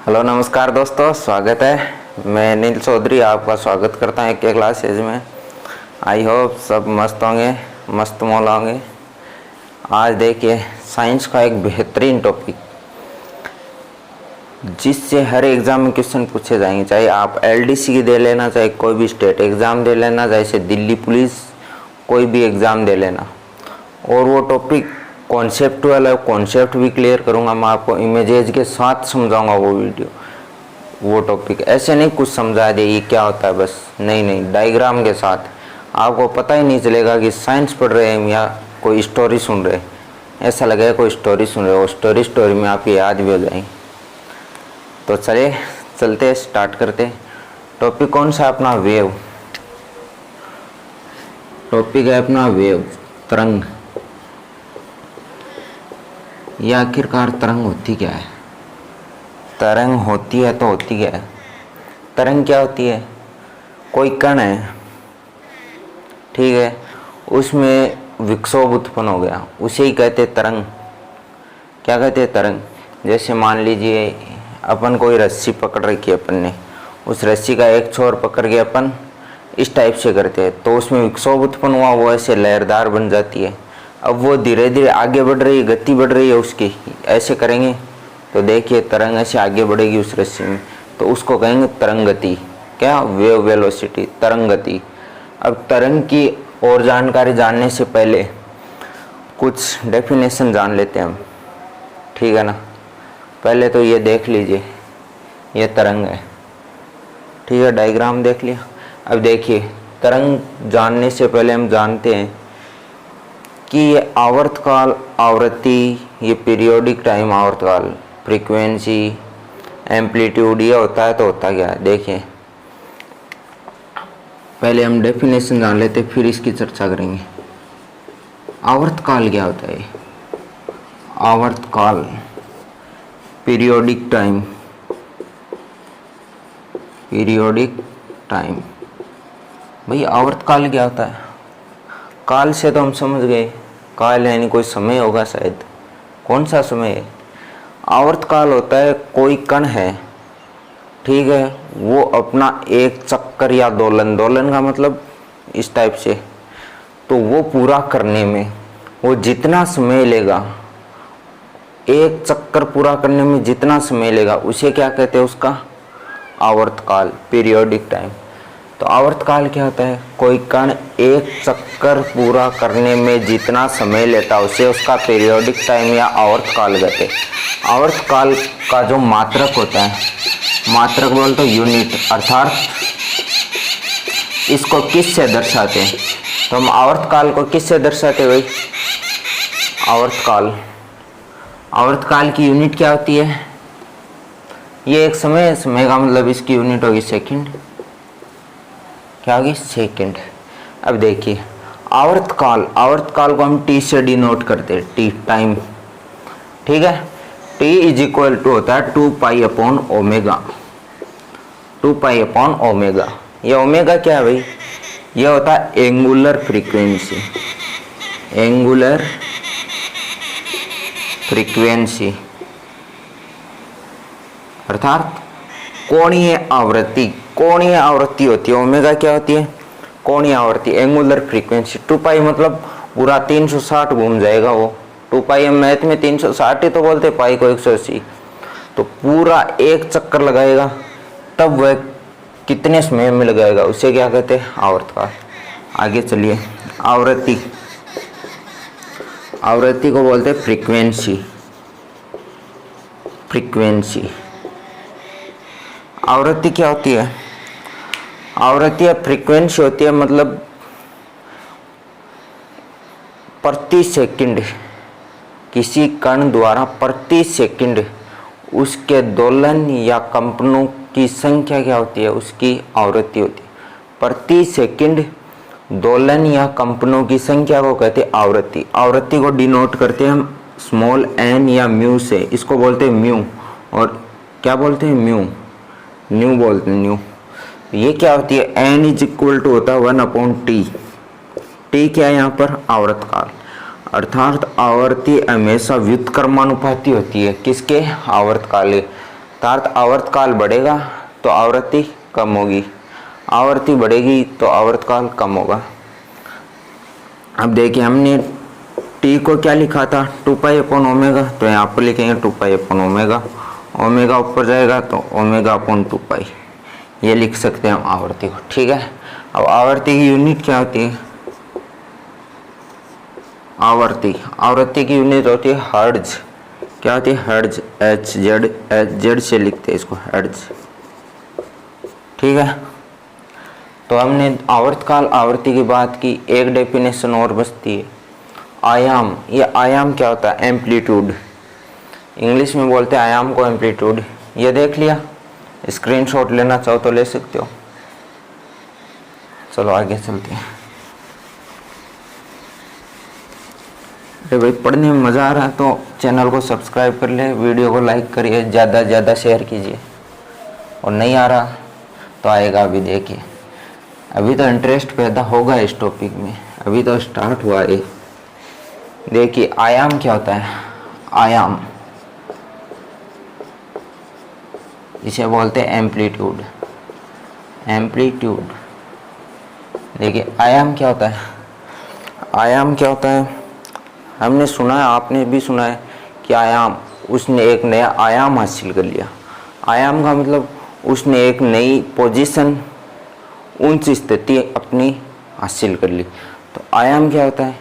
Hello नमस्कार दोस्तों, स्वागत है। मैं नील चौधरी आपका स्वागत करता हूँ के क्लासेज में। आई होप सब मस्त होंगे, मस्त मौला होंगे। आज देखिए साइंस का एक बेहतरीन टॉपिक जिससे हर एग्ज़ाम में क्वेश्चन पूछे जाएंगे, चाहे आप एलडीसी की दे लेना, चाहे कोई भी स्टेट एग्ज़ाम दे लेना, जैसे दिल्ली पुलिस कोई भी एग्ज़ाम दे लेना। और वो टॉपिक कॉन्सेप्टुअल है, कॉन्सेप्ट भी क्लियर करूँगा मैं आपको, इमेजेज के साथ समझाऊंगा वो वीडियो। वो टॉपिक ऐसे नहीं कुछ समझा दे ये क्या होता है बस, नहीं, डायग्राम के साथ आपको पता ही नहीं चलेगा कि साइंस पढ़ रहे हैं या कोई स्टोरी सुन रहे हैं। ऐसा लगेगा कोई स्टोरी सुन रहे हो, स्टोरी में आपकी याद भी हो जाएगी। तो चले चलते स्टार्ट करते। टॉपिक कौन सा अपना? वेव। टॉपिक है अपना वेव, तरंग। ये आखिरकार तरंग होती क्या है? तरंग होती है तो होती क्या है? तरंग क्या होती है? कोई कण है, ठीक है, उसमें विक्षोभ उत्पन्न हो गया, उसे ही कहते तरंग। क्या कहते हैं? तरंग। जैसे मान लीजिए अपन कोई रस्सी पकड़ रखी है, अपन ने उस रस्सी का एक छोर पकड़ के अपन इस टाइप से करते हैं तो उसमें विक्षोभ उत्पन्न हुआ, वो ऐसे लहरदार बन जाती है। अब वो धीरे धीरे आगे बढ़ रही है, गति बढ़ रही है उसकी, ऐसे करेंगे तो देखिए तरंग ऐसे आगे बढ़ेगी उस रस्सी में, तो उसको कहेंगे तरंग गति। क्या? वेव वेलोसिटी, तरंग गति। अब तरंग की और जानकारी जानने से पहले कुछ डेफिनेशन जान लेते हैं हम, ठीक है ना। पहले तो ये देख लीजिए, ये तरंग है, ठीक है, डायग्राम देख लिया। अब देखिए तरंग जानने से पहले हम जानते हैं कि ये आवर्तकाल, आवृत्ति, ये पीरियोडिक टाइम आवर्तकाल, फ्रीक्वेंसी, एम्पलीट्यूड, ये होता है तो होता क्या है? देखिए पहले हम डेफिनेशन जान लेते फिर इसकी चर्चा करेंगे। आवर्तकाल क्या होता है? आवर्तकाल, पीरियोडिक टाइम, पीरियोडिक टाइम। भाई आवर्तकाल क्या होता है? काल से तो हम समझ गए, काल यानी कोई समय होगा शायद। कौन सा समय है? आवर्तकाल होता है कोई कण है, ठीक है, वो अपना एक चक्कर या दोलन, दोलन का मतलब इस टाइप से, तो वो पूरा करने में वो जितना समय लेगा, एक चक्कर पूरा करने में जितना समय लेगा उसे क्या कहते हैं? उसका आवर्तकाल, पीरियोडिक टाइम। तो आवर्तकाल क्या होता है? कोई कण एक चक्कर पूरा करने में जितना समय लेता है उसे उसका पीरियोडिक टाइम या आवर्तकाल कहते हैं। आवर्तकाल का जो मात्रक होता है, मात्रक बोलते तो यूनिट, अर्थात इसको किस से दर्शाते हैं? तो हम आवर्तकाल को किस से दर्शाते हैं भाई? आवर्तकाल, आवर्तकाल की यूनिट क्या होती है? ये एक समय है, समय का मतलब इसकी यूनिट होगी सेकंड। क्या होगी? सेकंड। अब देखिए आवर्तकाल, आवर्तकाल को हम टी से डिनोट करते हैं, टी टाइम, ठीक है। टी इज इक्वल टू होता है 2 pi upon omega, 2 pi upon omega. ये ओमेगा क्या है भाई? ये होता है एंगुलर फ्रीक्वेंसी, एंगुलर फ्रीक्वेंसी अर्थात कोणीय आवृत्ति। कोणीय आवृत्ति होती है ओमेगा, क्या होती है? कोणीय आवृत्ति, एंगुलर फ्रीक्वेंसी। 2 पाई मतलब पूरा 360 घूम जाएगा वो। 2 पाई हम मैथ में 360 ही तो बोलते, पाई को 180, तो पूरा एक चक्कर लगाएगा, तब वह कितने समय में लगाएगा उसे क्या कहते हैं? आवर्तकाल। आगे चलिए, आवृत्ति, आवृत्ति को बोलते हैं फ्रीक्वेंसी, फ्रीक्वेंसी। आवृत्ति क्या होती है? आवृत्ति या फ्रीक्वेंसी होती है मतलब प्रति सेकंड किसी कण द्वारा प्रति सेकंड उसके दोलन या कंपनों की संख्या क्या होती है? उसकी आवृत्ति होती है। प्रति सेकंड दोलन या कंपनों की संख्या को कहते हैं आवृत्ति। आवृत्ति को डिनोट करते हैं हम स्मॉल एन या म्यू से, इसको बोलते हैं म्यू, और क्या बोलते हैं? म्यू, न्यू बोलते हैं, न्यू। ये क्या होती है? एन इज इक्वल टू होता है 1 अपॉन टी। टी क्या है यहाँ पर? आवर्तकाल। अर्थात आवर्ती हमेशा व्युत्क्रमानुपाती होती है किसके? आवर्तकाल। अर्थात आवर्तकाल बढ़ेगा तो आवृत्ति कम होगी, आवृत्ति बढ़ेगी तो आवर्तकाल कम होगा। अब देखिए हमने टी को क्या लिखा था 2π/ω, तो यहाँ पर लिखेंगे 2π/ω, ओमेगा ऊपर जाएगा तो ω/2π, ये लिख सकते हैं हम आवृत्ति को। ठीक है, अब आवृत्ति की यूनिट क्या होती है? आवृत्ति की यूनिट होती है हर्ट्ज। क्या होती है? हर्ट्ज, HZ से लिखते हैं इसको, हर्ट्ज। ठीक है, तो हमने आवर्तकाल आवृत्ति की बात की। एक डेफिनेशन और बचती है, आयाम। ये आयाम क्या होता है? एम्पलीट्यूड, इंग्लिश में बोलते हैं आयाम को एम्पलीट्यूड। ये देख लिया, स्क्रीनशॉट लेना चाहो तो ले सकते हो। चलो आगे चलते हैं। अरे भाई पढ़ने में मज़ा आ रहा है तो चैनल को सब्सक्राइब कर ले, वीडियो को लाइक करिए, ज़्यादा से ज़्यादा शेयर कीजिए, और नहीं आ रहा तो आएगा। अभी देखिए, अभी तो इंटरेस्ट पैदा होगा इस टॉपिक में, अभी तो स्टार्ट हुआ है। देखिए आयाम क्या होता है? आयाम इसे बोलते हैं एम्पलीट्यूड। एम्पलीट्यूड, देखिए आयाम क्या होता है? आयाम क्या होता है? हमने सुना है, आपने भी सुना है कि आयाम, उसने एक नया आयाम हासिल कर लिया। आयाम का मतलब उसने एक नई पोजीशन, ऊंच स्थिति अपनी हासिल कर ली। तो आयाम क्या होता है?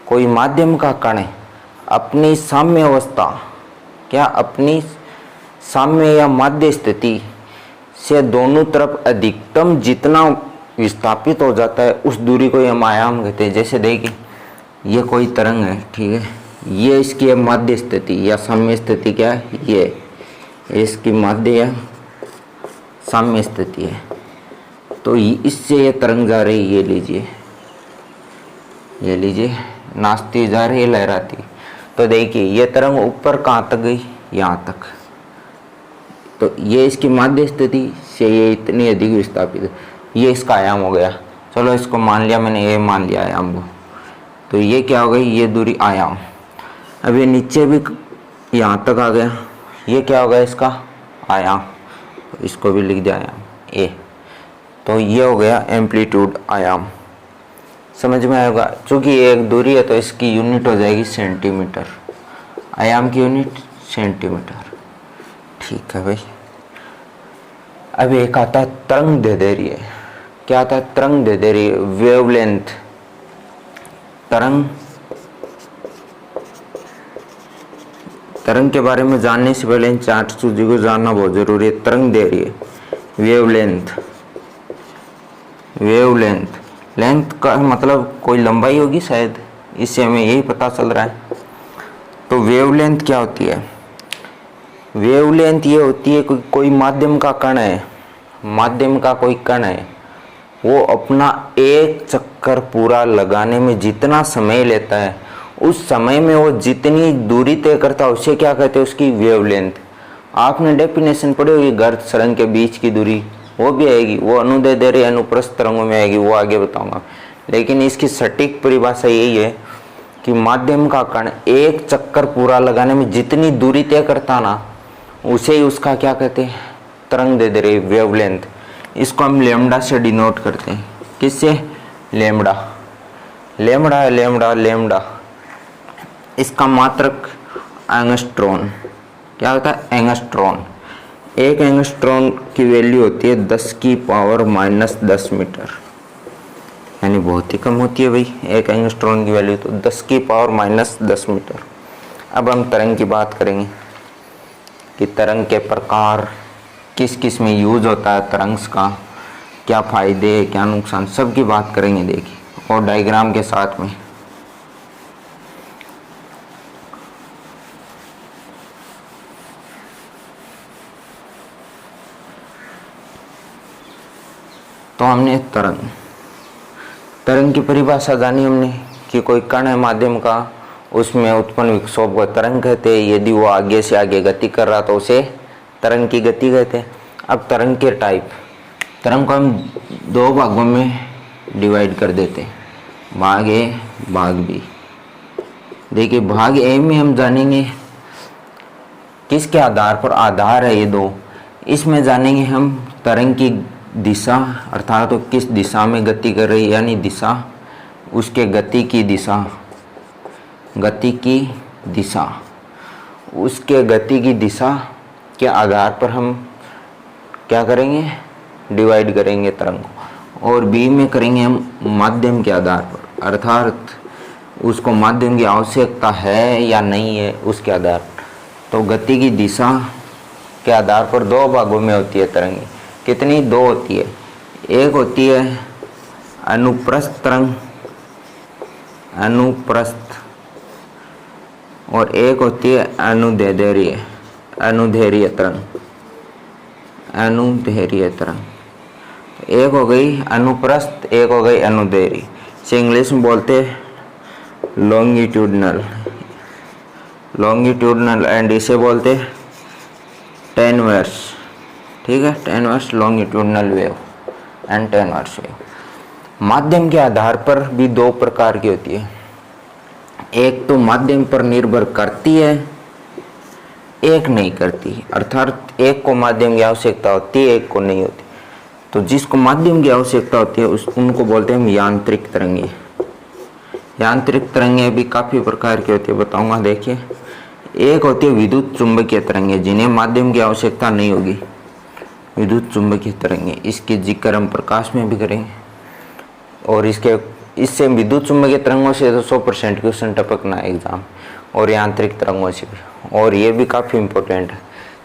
कोई माध्यम का कण अपनी साम्य अवस्था, क्या अपनी साम्य या माध्य स्थिति से दोनों तरफ अधिकतम जितना विस्थापित हो जाता है उस दूरी को हम आयाम कहते हैं। जैसे देखिए ये कोई तरंग है, ठीक है, ये इसकी माध्य स्थिति या साम्य स्थिति क्या है? ये इसकी माध्य या साम्य स्थिति है। तो इससे ये तरंग जा रही है, ये लीजिए, नाचती जा रही है, लहराती। तो देखिए ये तरंग ऊपर कहाँ तक गई? यहाँ तक। तो ये इसकी माध्य स्थिति से ये इतनी अधिक विस्थापित है, ये इसका आयाम हो गया। चलो इसको मान लिया मैंने, ये मान लिया आयाम को। तो ये क्या हो गई? ये दूरी आयाम। अब ये नीचे भी यहाँ तक आ गया, ये क्या हो गया? इसका आयाम। तो इसको भी लिख दिया आयाम ए। तो ये हो गया एम्पलीट्यूड, आयाम। समझ में आएगा? चूँकि ये एक दूरी है तो इसकी यूनिट हो जाएगी सेंटीमीटर। आयाम की यूनिट सेंटीमीटर। ठीक है भाई। अब एक आता है तरंग दे दे रही है। क्या आता है? तरंग दे दे रही है, वेवलेंथ। तरंग के बारे में जानने से पहले इन 4 चीजों को जानना बहुत जरूरी है। तरंग दे रही है, वेवलेंथ। लेंथ का मतलब कोई लंबाई होगी शायद, इससे हमें यही पता चल रहा है। तो वेवलेंथ क्या होती है? वेवलेंथ ये होती है कोई माध्यम का कण है, माध्यम का कोई कण है, वो अपना एक चक्कर पूरा लगाने में जितना समय लेता है, उस समय में वो जितनी दूरी तय करता है उसे क्या कहते हैं? उसकी वेवलेंथ। आपने डेफिनेशन पढ़ी होगी, गर्त सुरंग के बीच की दूरी, वो भी आएगी, वो अनुदैर्ध्य दे रही अनुप्रस्थ तरंगों में आएगी, वो आगे बताऊंगा। लेकिन इसकी सटीक परिभाषा यही है कि माध्यम का कण एक चक्कर पूरा लगाने में जितनी दूरी तय करता ना, उसे ही उसका क्या कहते हैं? तरंग दे रही, वेवलेंथ। इसको हम लैम्डा से डिनोट करते हैं। किससे? लैम्डा। लैम्डा। इसका मात्रक एंगस्ट्रॉन। क्या होता है? एंगस्ट्रॉन। एक एंगस्ट्रॉन की वैल्यू होती है 10⁻⁻10 मीटर, यानी बहुत ही कम होती है भाई एक एंगस्ट्रॉन की वैल्यू, तो 10⁻⁻10 मीटर। अब हम तरंग की बात करेंगे कि तरंग के प्रकार, किस किस में यूज होता है तरंग्स का, क्या फायदे क्या नुकसान, सब की बात करेंगे। देखिए और डायग्राम के साथ में। तो हमने तरंग की परिभाषा जानी हमने कि कोई कण है माध्यम का, उसमें उत्पन्न विक्षोभ को तरंग कहते हैं। यदि वो आगे से आगे गति कर रहा तो उसे तरंग की गति कहते हैं। अब तरंग के टाइप, तरंग को हम 2 भागों में डिवाइड कर देते हैं, भाग ए भाग बी। देखिए भाग ए में हम जानेंगे किसके आधार पर? आधार है ये दो। इसमें जानेंगे हम तरंग की दिशा, अर्थात तो किस दिशा में गति कर रही है, यानी दिशा, उसके गति की दिशा, गति की दिशा, उसके गति की दिशा के आधार पर हम क्या करेंगे? डिवाइड करेंगे तरंग को। और बी में करेंगे हम माध्यम के आधार पर, अर्थात उसको माध्यम की आवश्यकता है या नहीं है उसके आधार पर। तो गति की दिशा के आधार पर दो भागों में होती है तरंग। कितनी? दो होती है। एक होती है अनुप्रस्थ तरंग, अनुप्रस्थ, और एक होती है अनुदैर्ध्य, अनुदैर्ध्य तरंग, अनुदैर्ध्य तरंग। एक हो गई अनुप्रस्थ, एक हो गई अनुदैर्ध्य। इसे इंग्लिश में बोलते हैं लॉन्गिट्यूडनल, लॉन्गिट्यूडनल, एंड इसे बोलते हैं टेनवर्स। ठीक है, tan inverse longitudinal wave and tan inverse wave. माध्यम के आधार पर भी दो प्रकार की होती है। एक तो माध्यम पर निर्भर करती है, एक नहीं करती, अर्थात एक को माध्यम की आवश्यकता होती है, एक को नहीं होती। तो जिसको माध्यम की आवश्यकता होती है उनको बोलते हैं हम यांत्रिक तरंगे। यांत्रिक तरंगे भी काफी प्रकार की होती है, बताऊंगा। देखिए, एक होती है विद्युत चुंबकीय तरंगे, जिन्हें माध्यम की आवश्यकता नहीं होगी, विद्युत चुंबकीय तरंगे। इसकी जिक्र हम प्रकाश में भी करेंगे। और इससे विद्युत चुंबकीय तरंगों से तो 100% क्वेश्चन टपकना है एग्जाम, और यांत्रिक तरंगों से भी, और ये भी काफी इंपॉर्टेंट है।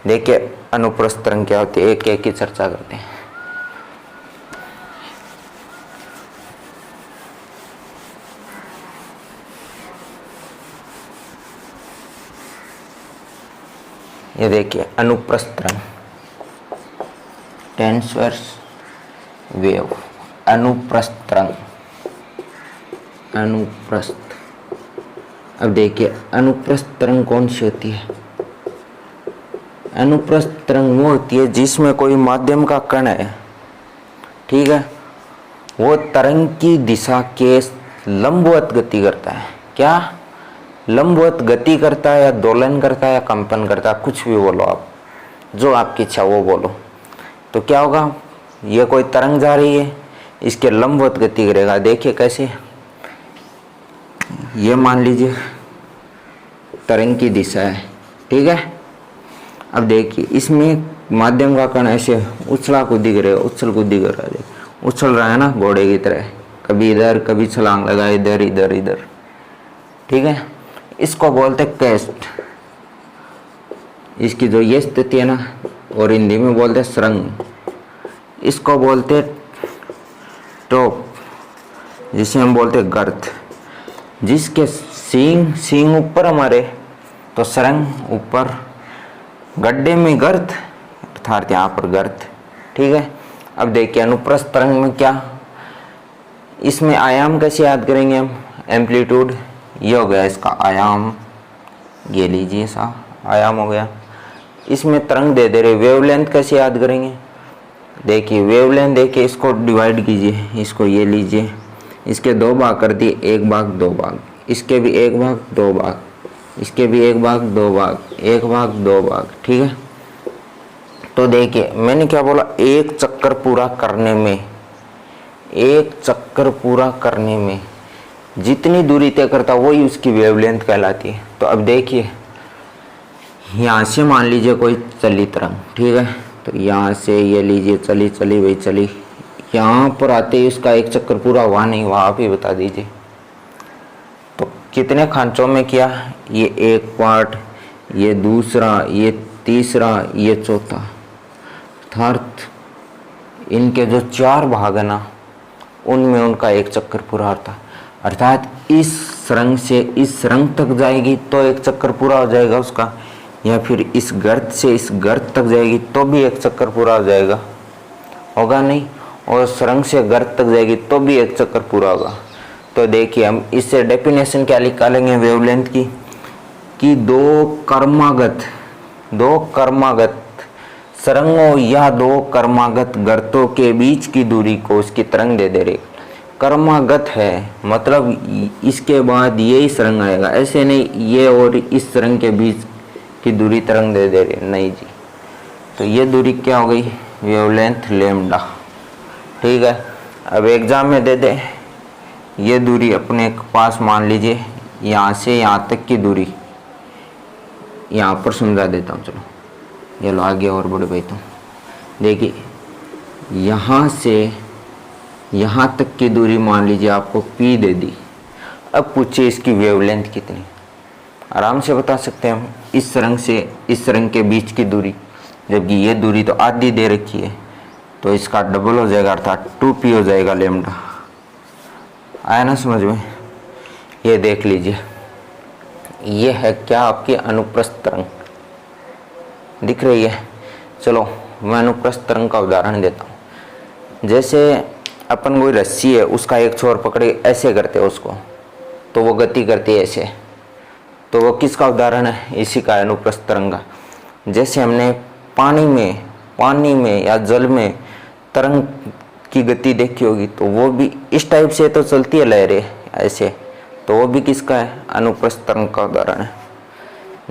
देखिए अनुप्रस्थ तरंग क्या होती है, एक एक की चर्चा करते हैं। ये देखिए अनुप्रस्थ तरंग, ट्रांसवर्स वेव, अनुप्रस्थ तरंग, अनुप्रस्थ। अब देखिए अनुप्रस्थ तरंग कौन सी होती है? अनुप्रस्थ तरंग वो होती है जिसमें कोई माध्यम का कण है, ठीक है, वो तरंग की दिशा के लंबवत गति करता है। क्या? लंबवत गति करता है, या दोलन करता है, या कंपन करता है, कुछ भी बोलो आप, जो आपकी इच्छा वो बोलो। तो क्या होगा? ये कोई तरंग जा रही है, इसके लंबवत गति करेगा। देखिए कैसे, ये मान लीजिए तरंग की दिशा है, ठीक है। अब देखिए इसमें माध्यम का कण ऐसे उछला कूदी करेगा, उछल कूदी कर रहा है, उछल रहा है ना घोड़े की तरह, कभी इधर कभी छलांग लगा, इधर इधर इधर, ठीक है। इसको बोलते कैस्ट, इसकी जो ये स्थिति है ना, और हिंदी में बोलते सुरंग। इसको बोलते टॉप, जिसे हम बोलते गर्त। जिसके सींग ऊपर हमारे, तो सुरंग ऊपर, गड्ढे में गर्त, अर्थात यहाँ पर गर्त, ठीक है। अब देखिए अनुप्रस्थ तरंग में क्या, इसमें आयाम कैसे याद करेंगे हम? एम्पलीट्यूड, ये हो गया इसका आयाम, ये लीजिए सा आयाम हो गया। इसमें तरंग दे दे रहे, वेवलेंथ कैसे याद करेंगे? देखिए वेवलेंथ, देखिए इसको डिवाइड कीजिए, इसको ये लीजिए, इसके दो भाग कर दिए, एक भाग दो भाग, इसके भी एक भाग दो भाग, इसके भी एक भाग दो भाग, एक भाग दो भाग, ठीक है। तो देखिए मैंने क्या बोला, एक चक्कर पूरा करने में, एक चक्कर पूरा करने में जितनी दूरी तय करता वही उसकी वेवलेंथ कहलाती है। तो अब देखिए यहाँ से मान लीजिए कोई चली तरंग, ठीक है, तो यहाँ से ये लीजिए चली चली वही चली, यहाँ पर आते ही उसका एक चक्कर पूरा हुआ नहीं हुआ, आप ही बता दीजिए। तो कितने खांचों में किया? ये एक पार्ट, ये दूसरा, ये तीसरा, ये चौथा, अर्थात इनके जो चार भाग है ना, उनमें उनका एक चक्कर पूरा होता। अर्थात इस सुरंग से इस सुरंग तक जाएगी तो एक चक्कर पूरा हो जाएगा उसका, या फिर इस गर्त से इस गर्त तक जाएगी तो भी एक चक्कर पूरा हो जाएगा, होगा नहीं, और सुरंग से गर्त तक जाएगी तो भी एक चक्कर पूरा होगा। तो देखिए हम इससे डेफिनेशन क्या निकालेंगे वेवलेंथ की, कि दो कर्मागत सुरंगों या दो कर्मागत गर्तों के बीच की दूरी को उसकी तरंग दे रही। कर्मागत है मतलब इसके बाद ये ही सुरंग आएगा, ऐसे नहीं ये और इस सुरंग के बीच की दूरी तरंग दे दे रही है, नहीं जी। तो ये दूरी क्या हो गई, वेवलेंथ लैम्डा। ठीक है, अब एग्जाम में दे दे ये दूरी अपने पास, मान लीजिए यहाँ से यहाँ तक की दूरी, यहाँ पर समझा देता हूँ, चलो ये लो आगे और बड़े भाई। तो देखिए यहाँ से यहाँ तक की दूरी मान लीजिए आपको P दे दी। अब पूछिए इसकी वेवलेंथ कितनी, आराम से बता सकते हैं हम, इस तरंग से इस तरंग के बीच की दूरी, जबकि ये दूरी तो आधी दे रखी है, तो इसका डबल हो जाएगा, अर्थात 2p हो जाएगा लैम्डा। आया ना समझ में? ये देख लीजिए, ये है क्या, आपकी अनुप्रस्थ तरंग दिख रही है। चलो मैं अनुप्रस्थ तरंग का उदाहरण देता हूँ। जैसे अपन कोई रस्सी है, उसका एक छोर पकड़े ऐसे करते हैं उसको, तो वो गति करती है ऐसे, तो वो किसका उदाहरण है, इसी का अनुप्रस्थ तरंग का। जैसे हमने पानी में या जल में तरंग की गति देखी होगी, तो वो भी इस टाइप से तो चलती है लहरें ऐसे, तो वो भी किसका है, अनुप्रस्थ तरंग का उदाहरण है।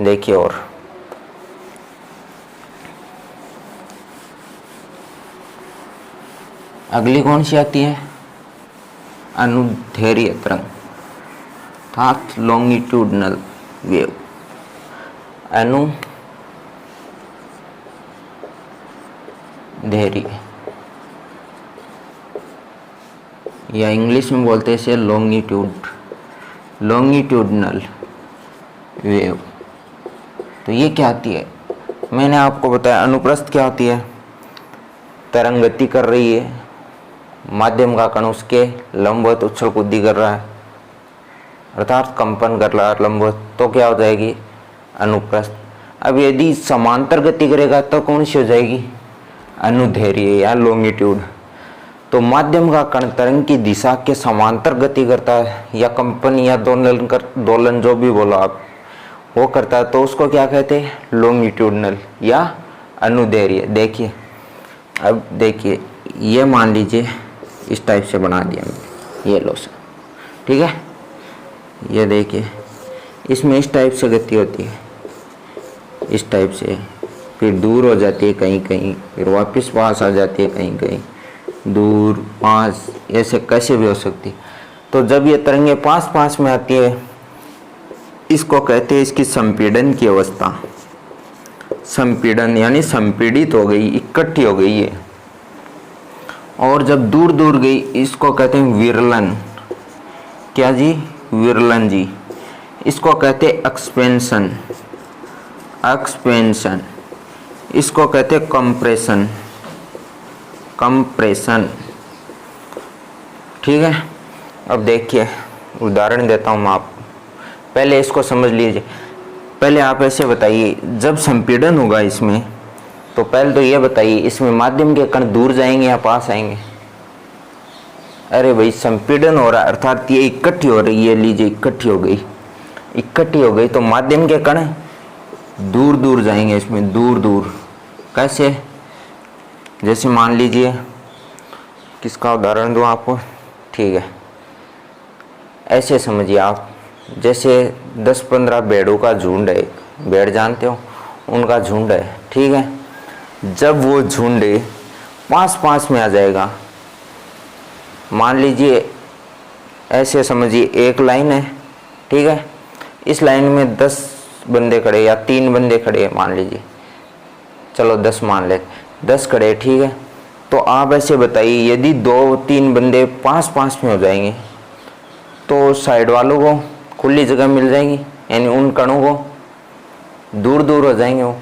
देखिए और अगली कौन सी आती है, अनुदैर्घ्य तरंग, अर्थात लॉन्गिट्यूडनल वेव। अनुदैर्घ्य या इंग्लिश में बोलते हैं इसे लॉन्गिट्यूडनल वेव। तो ये क्या आती है, मैंने आपको बताया अनुप्रस्थ क्या होती है, तरंग गति कर रही है, माध्यम का कण उसके लंबवत उछल कूदी कर रहा है, अर्थात कंपन कर रहा है लंबवत, तो क्या हो जाएगी, अनुप्रस्थ। अब यदि समांतर गति करेगा तो कौन सी हो जाएगी, अनुदैर्घ्य या लॉन्गिट्यूड। तो माध्यम का कण तरंग की दिशा के समांतर गति करता है, या कंपन या दोलन जो भी बोलो आप, वो करता है, तो उसको क्या कहते हैं, लॉन्गिट्यूडनल या अनुदैर्घ्य। देखिए अब देखिए, ये मान लीजिए इस टाइप से बना दिया मैंने, ये लो सर, ठीक है। ये देखिए इसमें इस टाइप से गति होती है, इस टाइप से, फिर दूर हो जाती है कहीं कहीं, फिर वापस पास आ जाती है कहीं कहीं, दूर पास, ऐसे कैसे भी हो सकती। तो जब ये तरंगे पास पास में आती है, इसको कहते हैं इसकी संपीड़न की अवस्था। संपीड़न यानी संपीड़ित हो गई, इकट्ठी हो गई है। और जब दूर दूर गई, इसको कहते हैं विरलन। क्या जी, विरलन जी। इसको कहते हैं एक्सपेंशन, एक्सपेंशन। इसको कहते हैं कंप्रेशन, कंप्रेशन, ठीक है। अब देखिए उदाहरण देता हूँ मैं आपको, पहले इसको समझ लीजिए। पहले आप ऐसे बताइए, जब संपीड़न होगा इसमें, तो पहले तो ये बताइए इसमें माध्यम के कण दूर जाएंगे या पास आएंगे। अरे भाई संपीड़न हो रहा है, अर्थात ये इकट्ठी हो रही है, लीजिए इकट्ठी हो गई, इकट्ठी हो गई, तो माध्यम के कण दूर दूर जाएंगे इसमें, दूर दूर। कैसे, जैसे मान लीजिए, किसका उदाहरण दूं आपको, ठीक है, ऐसे समझिए आप, जैसे 10-15 भेड़ों का झुंड है, भेड़ जानते हो, उनका झुंड है, ठीक है। जब वो झुंड पास पास में आ जाएगा, मान लीजिए ऐसे समझिए एक लाइन है, ठीक है, इस लाइन में 10 बंदे खड़े या 3 बंदे खड़े हैं, मान लीजिए, चलो 10 मान ले, 10 खड़े, ठीक है। तो आप ऐसे बताइए, यदि 2-3 बंदे पास पास में हो जाएंगे, तो साइड वालों को खुली जगह मिल जाएगी, यानी उन कणों को दूर दूर हो जाएंगे वो।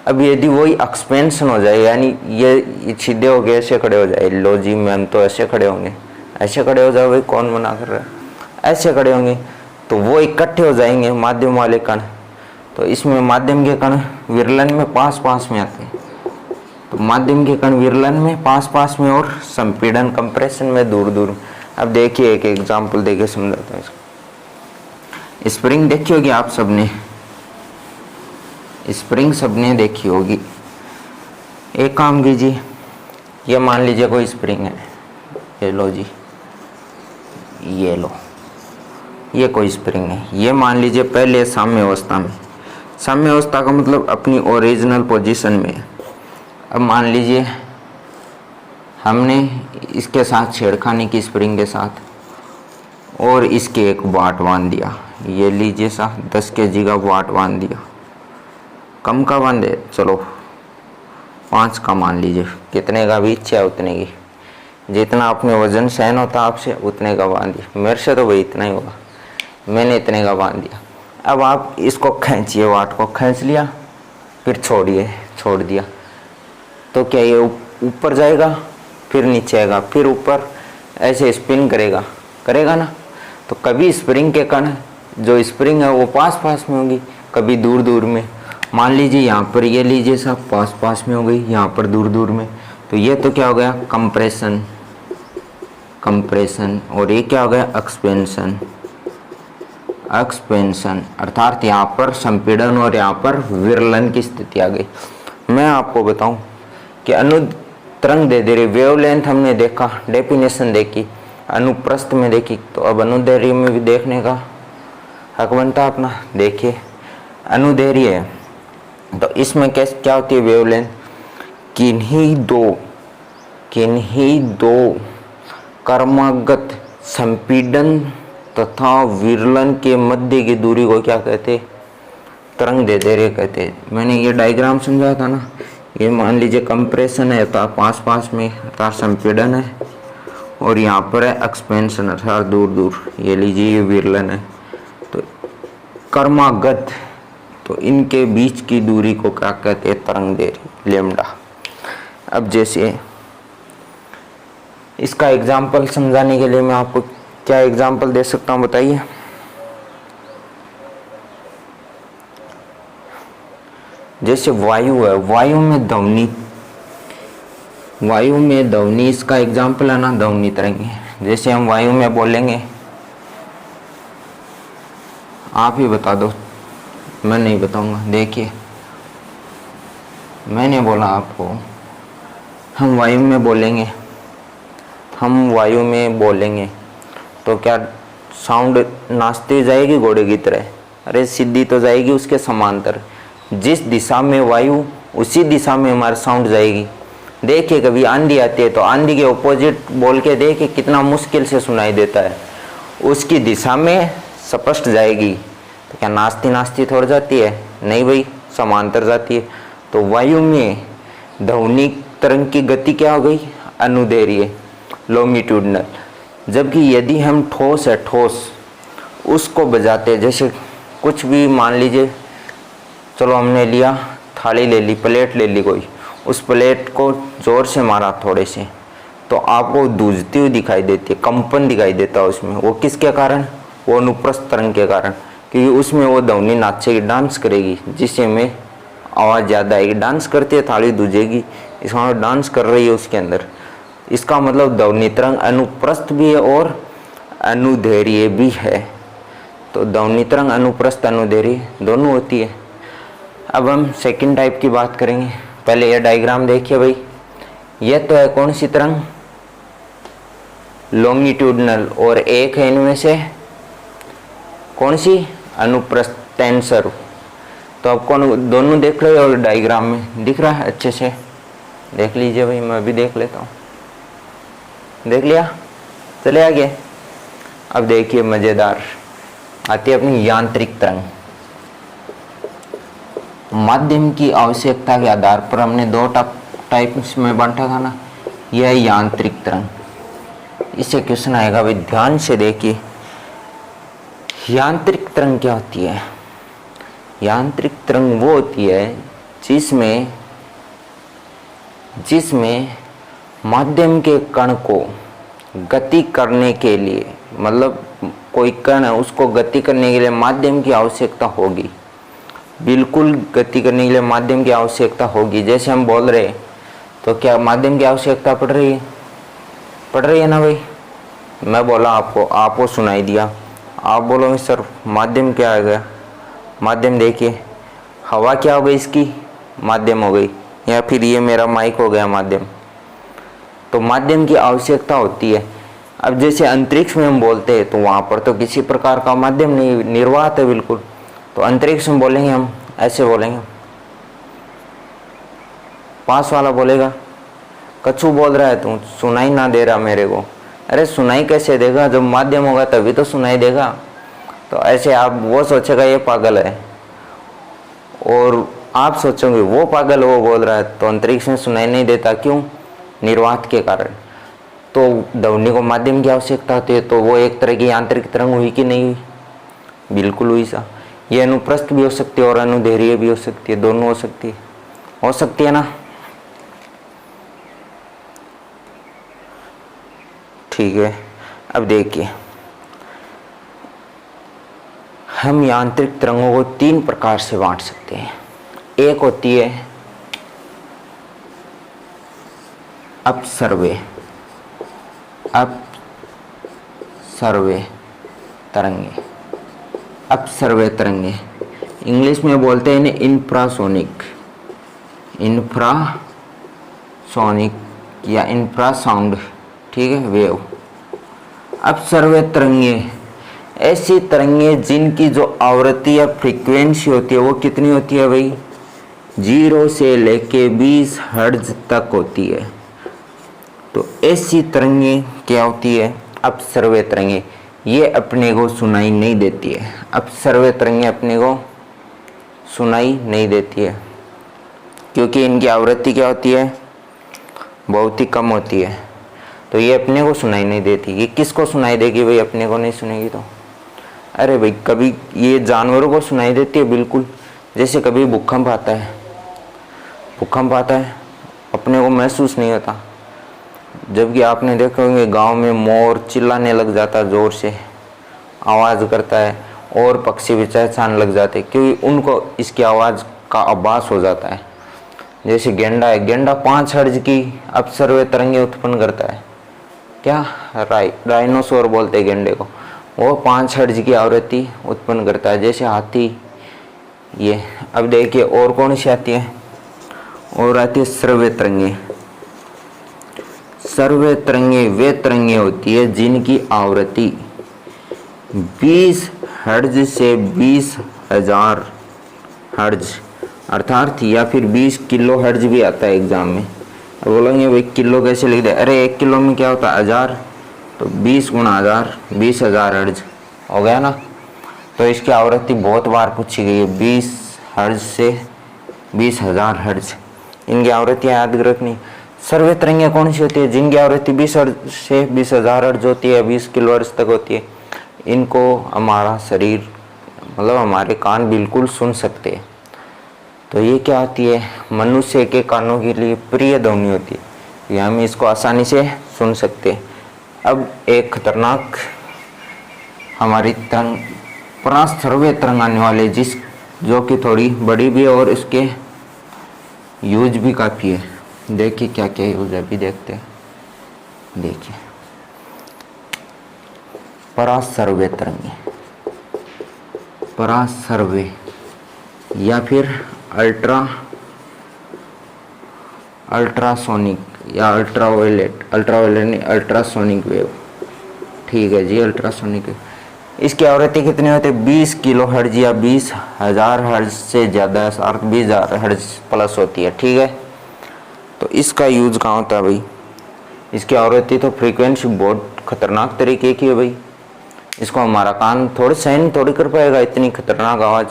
अब यदि वही एक्सपेंशन हो जाए, यानी ये सीधे हो गए ऐसे खड़े हो जाए, लो जी मैम तो ऐसे खड़े होंगे, ऐसे खड़े हो जाए, भाई कौन मना कर रहा है, ऐसे खड़े होंगे, तो वो इकट्ठे हो जाएंगे माध्यम वाले कण। तो इसमें माध्यम के कण विरलन में पास पास में आते हैं, तो माध्यम के कण विरलन में पास पास में, और संपीड़न कंप्रेशन में दूर दूर। अब देखिए एक एग्जाम्पल देके समझाता हूँ इसको। स्प्रिंग देखी होगी आप सबने, स्प्रिंग सबने देखी होगी। एक काम कीजिए, ये मान लीजिए कोई स्प्रिंग है, ये लो जी, ये लो, ये कोई स्प्रिंग है, ये मान लीजिए पहले साम्य अवस्था में, साम्यावस्था का मतलब अपनी ओरिजिनल पोजीशन में। अब मान लीजिए हमने इसके साथ छेड़खानी की स्प्रिंग के साथ और इसके एक वाट बांध दिया, ये लीजिए सा 10 kg का वाट बांध दिया। कम का बांधे, चलो 5 का मान लीजिए, कितने का भी इच्छा है उतने की, जितना अपने वजन सहन होता आपसे उतने का बांध दिया। मेरे से तो भाई इतना ही होगा, मैंने इतने का बांध दिया। अब आप इसको खींचिए, वाट को खींच लिया, फिर छोड़िए, छोड़ दिया तो क्या ये ऊपर जाएगा, फिर नीचे आएगा, फिर ऊपर, ऐसे स्पिन करेगा, करेगा ना। तो कभी स्प्रिंग के कण जो स्प्रिंग है वो पास पास में होगी, कभी दूर दूर में। मान लीजिए यहाँ पर ये लीजिए साहब पास पास में हो गई, यहाँ पर दूर दूर में, तो ये तो क्या हो गया कंप्रेशन, कंप्रेशन। और ये क्या हो गया एक्सपेंशन, एक्सपेंशन। अर्थात यहाँ पर संपीड़न और यहाँ पर विरलन की स्थिति आ गई। मैं आपको बताऊं कि अनुतरंग दे रही वेवलेंथ हमने देखा, डेफिनेशन देखी, अनुप्रस्थ में देखी, तो अब अनुदैर्घ्य में भी देखने का हक बनता है अपना। देखिए अनुदैर्घ्य है तो इसमें कैसे क्या होती है वेवलेंथ, किन्हीं दो क्रमागत संपीड़न तथा विरलन के मध्य की दूरी को क्या कहते, तरंग दैर्घ्य कहते। मैंने ये डायग्राम समझाया था ना, ये मान लीजिए कंप्रेशन है तो पास पास में अर्थात संपीड़न है, और यहाँ पर है एक्सपेंशन अर्थात दूर दूर, ये लीजिए ये विरलन है। तो क्रमागत, तो इनके बीच की दूरी को क्या कहते हैं तरंग दैर्घ्य, लैम्डा। अब जैसे इसका एग्जाम्पल समझाने के लिए मैं आपको क्या एग्जाम्पल दे सकता हूँ बताइए। जैसे वायु है, वायु में ध्वनि इसका एग्जाम्पल है ना, ध्वनि तरंग है। जैसे हम वायु में बोलेंगे, आप ही बता दो, मैं नहीं बताऊंगा। देखिए मैंने बोला आपको, हम वायु में बोलेंगे तो क्या साउंड नाचती जाएगी घोड़े की तरह? अरे सीधी तो जाएगी, उसके समांतर। जिस दिशा में वायु उसी दिशा में हमारा साउंड जाएगी। देखिए कभी आंधी आती है तो आंधी के ऑपोजिट बोल के देखिए कितना मुश्किल से सुनाई देता है, उसकी दिशा में स्पष्ट जाएगी। तो क्या नाचती नाचती थोड़ जाती है? नहीं भाई, समांतर जाती है। तो वायु में ध्वनि तरंग की गति क्या हो गई? अनुदैर्घ्य, लॉन्गिट्यूडनल। जबकि यदि हम ठोस है, ठोस उसको बजाते, जैसे कुछ भी मान लीजिए, चलो हमने लिया थाली ले ली, प्लेट ले ली कोई, उस प्लेट को जोर से मारा थोड़े से, तो आपको दूजती हुई दिखाई देती है, कंपन दिखाई देता है उसमें। वो किसके कारण? वो अनुप्रस्थ तरंग के कारण, क्योंकि उसमें वो ध्वनि नाचेगी, डांस करेगी, जिससे में आवाज़ ज़्यादा आएगी। डांस करती है, थाली दूजेगी, इसका डांस कर रही है उसके अंदर। इसका मतलब ध्वनि तरंग अनुप्रस्थ भी है और अनुदैर्घ्य भी है। तो ध्वनि तरंग अनुप्रस्थ अनुदैर्घ्य दोनों होती है। अब हम सेकंड टाइप की बात करेंगे। पहले ये डायग्राम देखिए भाई, ये तो है कौन सी तरंग? लॉन्गिट्यूडनल। और एक है इनमें से कौन सी? अनुप्रस्थ, टेंसर। तो अब कौन, दोनों देख लो, और डायग्राम में दिख रहा है अच्छे से, देख लीजिए भाई, मैं भी देख लेता हूँ। देख लिया? चले आगे। अब देखिए मजेदार आती है अपनी यांत्रिक तरंग। माध्यम की आवश्यकता के आधार पर हमने दो टाइप्स में बांटा था ना, यह है यांत्रिक तरंग। इससे क्वेश्चन आएगा भाई, ध्यान से देखिए। यांत्रिक तरंग क्या होती है? यांत्रिक तरंग वो होती है जिसमें माध्यम के कण को गति करने के लिए, मतलब कोई कण है उसको गति करने के लिए माध्यम की आवश्यकता होगी। बिल्कुल गति करने के लिए माध्यम की आवश्यकता होगी। जैसे हम बोल रहे तो क्या माध्यम की आवश्यकता पड़ रही है? पड़ रही है ना भाई। मैं बोला आपको सुनाई दिया, आप बोलोगे सर माध्यम क्या आ गया? माध्यम देखिए, हवा क्या हो गई इसकी? माध्यम हो गई। या फिर ये मेरा माइक हो गया माध्यम। तो माध्यम की आवश्यकता होती है। अब जैसे अंतरिक्ष में हम बोलते हैं तो वहाँ पर तो किसी प्रकार का माध्यम नहीं, निर्वात है बिल्कुल। तो अंतरिक्ष में बोलेंगे हम ऐसे बोलेंगे। पास वाला बोलेगा कछु बोल रहा है तू, सुनाई ना दे रहा मेरे को। अरे सुनाई कैसे देगा, जब माध्यम होगा तभी तो सुनाई देगा। तो ऐसे आप, वो सोचेगा ये पागल है, और आप सोचोगे वो पागल, वो बोल रहा है। तो अंतरिक्ष में सुनाई नहीं देता, क्यों? निर्वात के कारण। तो ध्वनि को माध्यम की आवश्यकता होती है, तो वो एक तरह की यांत्रिक तरंग हुई कि नहीं हुई? बिल्कुल हुई सा। ये अनुप्रस्थ भी हो सकती है और अनुदैर्घ्य भी हो सकती है, दोनों हो सकती है ना। ठीक है, अब देखिए, हम यांत्रिक तरंगों को 3 प्रकार से बांट सकते हैं। एक होती है अपसर्वे तरंगे। अपसर्वे तरंगे इंग्लिश में बोलते हैं इन्हें इंफ्रासोनिक या इंफ्रासाउंड, ठीक है, वेव। अपसर्वे तरंगे ऐसी तरंगे जिनकी जो आवृत्ति या फ्रीक्वेंसी होती है वो कितनी होती है भाई? 0 से लेके 20 हर्ट्ज तक होती है। तो ऐसी तरंगे क्या होती है? अपसर्वे तरंगे। ये अपने को सुनाई नहीं देती है। अपसर्वे तरंगे अपने को सुनाई नहीं देती है, क्योंकि इनकी आवृत्ति क्या होती है? बहुत ही कम होती है। तो ये अपने को सुनाई नहीं देती। ये किसको सुनाई देगी भाई? अपने को नहीं सुनेगी तो? अरे भाई, कभी ये जानवरों को सुनाई देती है बिल्कुल। जैसे कभी भूकंप आता है, अपने को महसूस नहीं होता। जबकि आपने देखा होगा गांव में मोर चिल्लाने लग जाता है, जोर से आवाज़ करता है, और पक्षी भी चहचहाने लग जाते हैं, क्योंकि उनको इसकी आवाज़ का आभास हो जाता है। जैसे गेंडा है, गेंडा 5 हर्ट्ज की अपसर्वे तरंगे उत्पन्न करता है। क्या? राइनोसोर बोलते हैं गेंडे को। वो 5 हर्ट्ज की आवृत्ति उत्पन्न करता है। जैसे हाथी, ये। अब देखिए और कौन सी आती है? और आती है सर्वे तरंगे। सर्वे तरंगे वे तरंगे होती है जिनकी आवृत्ति 20 हर्ट्ज से 20,000 हर्ट्ज अर्थात, या फिर 20 किलो हर्ट्ज भी आता है एग्जाम में। अब बोलेंगे भाई किलो कैसे लिख दे? अरे 1 किलो में क्या होता है? 1000, तो 20 गुणा 1000, 20,000 हर्ट्ज हो गया ना। तो इसकी आवृत्ति बहुत बार पूछी गई है, 20 हर्ट्ज से 20,000 हर्ट्ज। इनकी आवृत्तियाँ याद रखनी। सर्वे तरंगे कौन सी होती है? जिनकी आवृत्ति 20 हर्ट्ज से 20,000 हर्ट्ज होती है, 20 किलो हर्ट्ज तक होती है। इनको हमारा शरीर, मतलब हमारे कान बिल्कुल सुन सकते हैं। तो ये क्या होती है? मनुष्य के कानों के लिए प्रिय ध्वनि होती है, ये हम इसको आसानी से सुन सकते हैं। अब एक खतरनाक हमारी तरंग, परासर्वे तरंग आने वाले, जो कि थोड़ी बड़ी भी है और इसके यूज भी काफ़ी है। देखिए क्या क्या यूज है, अभी देखते हैं। देखिए परासर्वे तरंगे, परासर्वे या फिर अल्ट्रासोनिक या अल्ट्रासोनिक वेव, ठीक है जी, अल्ट्रासोनिक वेव। इसकी आवृत्ति कितनी होती है? 20 किलो हर्ट्ज या 20,000 हर्ट्ज से ज़्यादा, 20,000 हर्ट्ज प्लस होती है, ठीक है। तो इसका यूज कहाँ होता है भाई? इसकी आवृत्ति तो फ्रीक्वेंसी बहुत खतरनाक तरीके की है भाई। इसको हमारा कान थोड़े सहन थोड़ी कर पाएगा, इतनी खतरनाक आवाज़।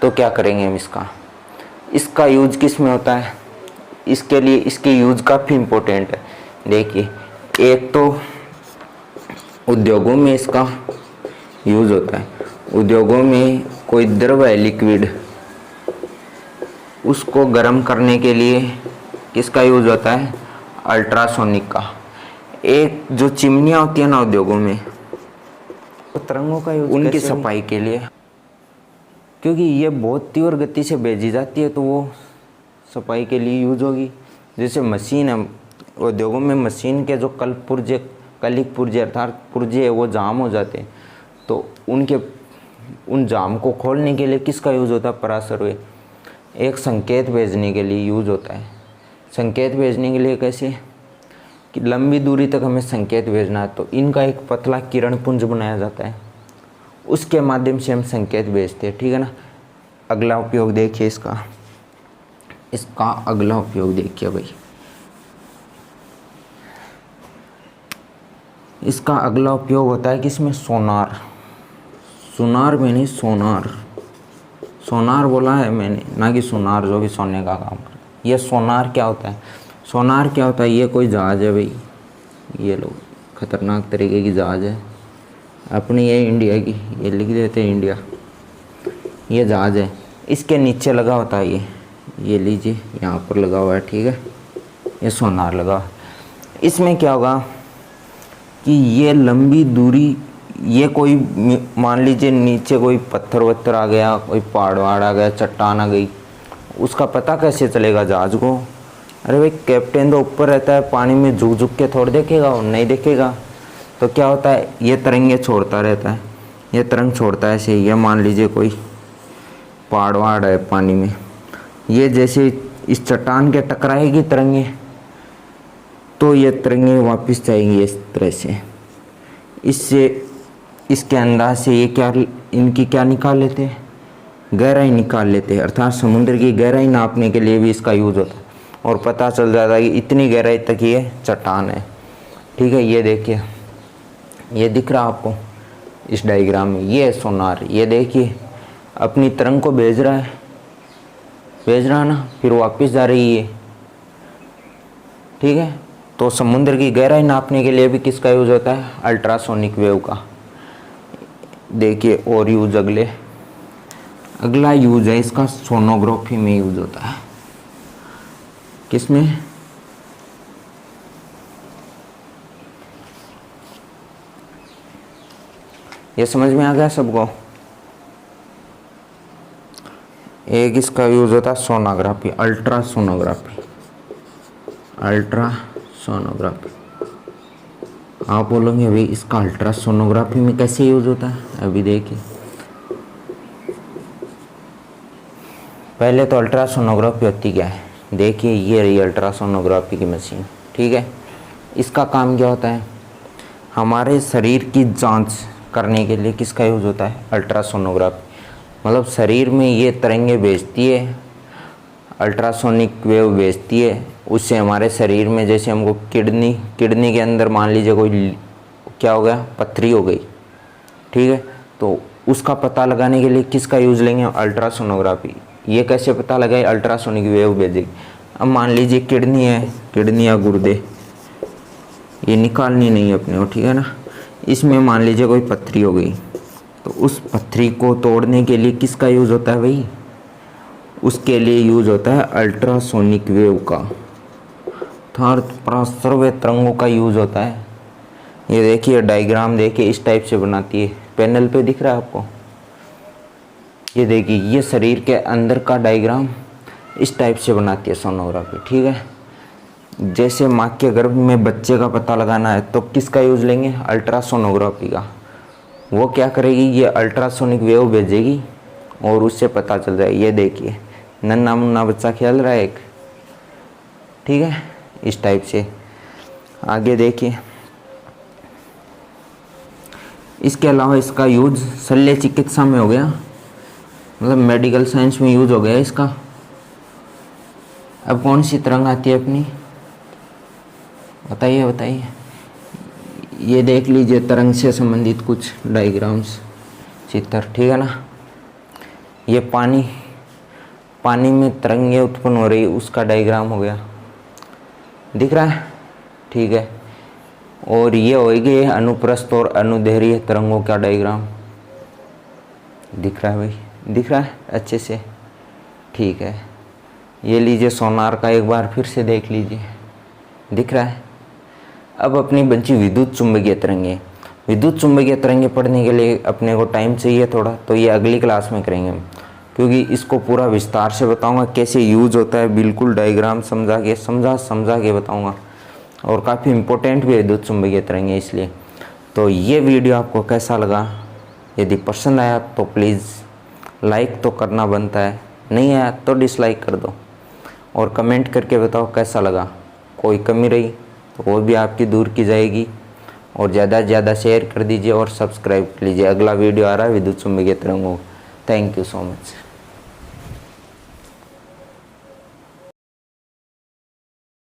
तो क्या करेंगे हम इसका यूज किस में होता है? इसके लिए इसकी यूज काफ़ी इम्पोर्टेंट है। देखिए, एक तो उद्योगों में इसका यूज होता है। उद्योगों में कोई द्रव है, लिक्विड, उसको गर्म करने के लिए किसका यूज होता है? अल्ट्रासोनिक का। एक जो चिमनियाँ होती है ना उद्योगों में, तो तरंगों का यूज उनकी सफाई के लिए, क्योंकि ये बहुत तीव्र गति से भेजी जाती है, तो वो सफाई के लिए यूज होगी। जैसे मशीन है, उद्योगों में मशीन के जो कलिक पुर्जे अर्थात पुर्जे है वो जाम हो जाते हैं, तो उन जाम को खोलने के लिए किसका यूज़ होता है? परासर्वे। एक संकेत भेजने के लिए यूज होता है। संकेत भेजने के लिए कैसे? कि लंबी दूरी तक हमें संकेत भेजना है, तो इनका एक पतला किरण पुंज बनाया जाता है, उसके माध्यम से हम संकेत भेजते हैं, ठीक है ना। अगला उपयोग देखिए इसका अगला उपयोग देखिए भाई। इसका अगला उपयोग होता है कि इसमें सोनार मैंने सोनार बोला है मैंने, ना कि सोनार जो कि सोने का काम करे। ये सोनार क्या होता है? ये कोई जहाज़ है भाई, ये लोग ख़तरनाक तरीके की जहाज़ है अपनी, ये इंडिया की, ये लिख देते हैं इंडिया। ये जहाज़ है, इसके नीचे लगा होता है ये लीजिए यहाँ पर लगा हुआ है, ठीक है, ये सोनार लगा। इसमें क्या होगा कि ये लंबी दूरी, ये कोई मान लीजिए नीचे कोई पत्थर वत्थर आ गया, कोई पहाड़ वहाड़ आ गया, चट्टान आ गई, उसका पता कैसे चलेगा जहाज़ को? अरे भाई कैप्टन तो ऊपर रहता है, पानी में झुक झुक के थोड़ा देखेगा और नहीं देखेगा। तो क्या होता है, ये तरंगे छोड़ता रहता है, ये तरंग छोड़ता है ऐसे। ये मान लीजिए कोई पहाड़ वहाड़ है पानी में, ये जैसे इस चट्टान के टकराएगी तरंगे, तो ये तरंगे वापस जाएंगी इस तरह से। इससे इसके अंदाज से ये क्या, इनकी क्या निकाल लेते हैं, गहराई निकाल लेते हैं। अर्थात समुद्र की गहराई नापने के लिए भी इसका यूज़ होता है और पता चल जाता है कि इतनी गहराई तक ये चट्टान है, ठीक है। ये देखिए, ये दिख रहा आपको इस डायग्राम में, ये है सोनार। ये देखिए अपनी तरंग को भेज रहा है ना, फिर वापस जा रही है, ठीक है। तो समुद्र की गहराई नापने के लिए भी किसका यूज़ होता है? अल्ट्रासोनिक वेव का। देखिए और यूज अगला यूज है इसका सोनोग्राफी में यूज होता है। किसमें? ये समझ में आ गया सबको? एक इसका यूज होता है सोनोग्राफी, अल्ट्रासोनोग्राफी। आप बोलोगे भाई इसका अल्ट्रासोनोग्राफी में कैसे यूज होता है? अभी देखिए, पहले तो अल्ट्रासोनोग्राफी होती क्या है, देखिए ये रही अल्ट्रासोनोग्राफी की मशीन, ठीक है। इसका काम क्या होता है? हमारे शरीर की जांच करने के लिए किसका यूज होता है? अल्ट्रासोनोग्राफी। मतलब शरीर में ये तरंगे भेजती है, अल्ट्रासोनिक वेव भेजती है, उससे हमारे शरीर में, जैसे हमको किडनी के अंदर मान लीजिए कोई क्या हो गया, पथरी हो गई, ठीक है, तो उसका पता लगाने के लिए किसका यूज़ लेंगे? अल्ट्रासोनोग्राफी। ये कैसे पता लगाए? अल्ट्रासोनिक वेव भेजेगी। अब मान लीजिए किडनी है, किडनी या गुर्दे, ये निकालनी नहीं है अपने को, ठीक है ना। इसमें मान लीजिए कोई पथरी हो गई, तो उस पथरी को तोड़ने के लिए किसका यूज़ होता है भाई? उसके लिए यूज होता है अल्ट्रासोनिक वेव का, सर्वे तरंगों का यूज होता है। ये देखिए डायग्राम देखिए, इस टाइप से बनाती है, पैनल पे दिख रहा है आपको। ये देखिए, ये शरीर के अंदर का डायग्राम इस टाइप से बनाती है सोनोग्राफी, ठीक है। जैसे माँ के गर्भ में बच्चे का पता लगाना है तो किसका यूज लेंगे? अल्ट्रासोनोग्राफी का। वो क्या करेगी? ये अल्ट्रासोनिक वेव भेजेगी और उससे पता चल जाए। ये देखिए नन्ना मुन्ना बच्चा खेल रहा है एक, ठीक है, इस टाइप से। आगे देखिए, इसके अलावा इसका यूज शल्य चिकित्सा में हो गया, मतलब मेडिकल साइंस में यूज हो गया इसका। अब कौन सी तरंग आती है अपनी, बताइए। ये देख लीजिए तरंग से संबंधित कुछ डायग्राम्स, चित्र, ठीक है ना। ये पानी में तरंगे उत्पन्न हो रही, उसका डायग्राम हो गया, दिख रहा है, ठीक है। और ये हो गए अनुप्रस्थ और अनुदैर्घ्य तरंगों का डायग्राम, दिख रहा है भाई, दिख रहा है अच्छे से, ठीक है। ये लीजिए सोनार का, एक बार फिर से देख लीजिए, दिख रहा है। अब अपनी बची विद्युत चुंबकीय तरंगे। विद्युत चुंबकीय तरंगे पढ़ने के लिए अपने को टाइम चाहिए थोड़ा, तो ये अगली क्लास में करेंगे हम, क्योंकि इसको पूरा विस्तार से बताऊंगा कैसे यूज होता है, बिल्कुल डायग्राम समझा के बताऊंगा। और काफ़ी इम्पोर्टेंट भी है विद्युत चुंबकीय तरंगे, इसलिए। तो ये वीडियो आपको कैसा लगा? यदि पसंद आया तो प्लीज़ लाइक तो करना बनता है, नहीं आया तो डिसलाइक कर दो, और कमेंट करके बताओ कैसा लगा। कोई कमी रही तो वो भी आपकी दूर की जाएगी। और ज़्यादा से ज़्यादा शेयर कर दीजिए और सब्सक्राइब कर लीजिए। अगला वीडियो आ रहा है विद्युत चुंबकीय तरंगों। Thank you so much.